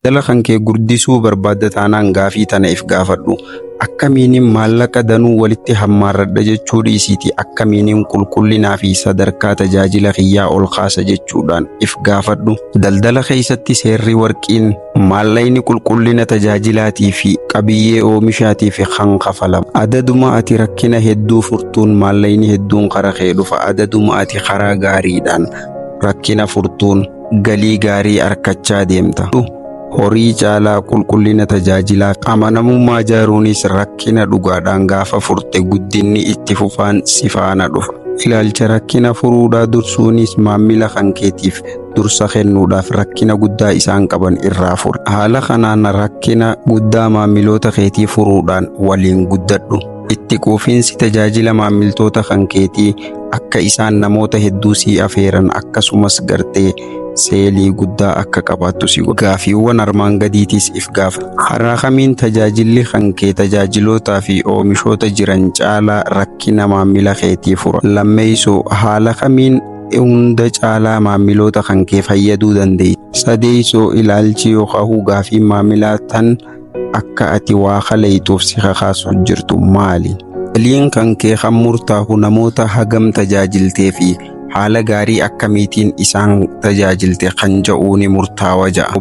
Dala kan kee guddisuu barbaadda taanaan gaafii tana if gaafadhu. Akkamiinin maallaqa danuu walitti hammaarradha jechuu dhiisiiti akkamiinin qulqullinaa fi sadarkaa tajaajila kiyyaa ol kaasa jechuudhaan if gaafadhu. Daldala keessatti seerri warqiin maallaqni qulqullina tajaajilaatii fi qabiyyee oomishaatiif kan kafalamu. Adaduma ati rakkina hedduu furtuun maallaqni hedduun karaa kee dhufa. Adaduma ati karaa gaariidhaan rakkina furtuun galii gaarii argachaa deemta. Horii caalaa qulqullina tajaajilaa amanamummaa ijaaruunis rakkina dhugaadhaan gaafa furte guddinni itti fufaan si faana dhufa. Ilaalcha rakkina furuudhaa dursuunis maamila kan keetiif dursa kennuudhaaf rakkina guddaa isaan qaban irraa furi. Haala kanaan rakkina guddaa maamiloota keetii furuudhaan waliin guddadhu. Itti quufinsi tajaajila maamiltoota kan keetii akka isaan namoota hedduu si afeeran akkasumas gartee seelii guddaa akka qabaattu si godha. Gaafiiwwan armaan gadiitiis if gaafadhu. Karaa kamiin tajaajilli kan kee tajaajilootaa fi oomishoota jiran caalaa rakkina maamila keetii fura? Lammeessoo haala kamiin hunda caalaa maamiloota kan kee fayyaduu dandeenya? Sadeessoo ilaalchi yookaan gaafiin maamilaa tan akka ati waa kaleeytuuf si kakaasuu jirtu maali? Galiin kan kee kan murtaa'u namoota hagam tajaajiltee fi haala gaarii akkamiitiin isaan tajaajilte kan jedhuun murtaawaa ja'a.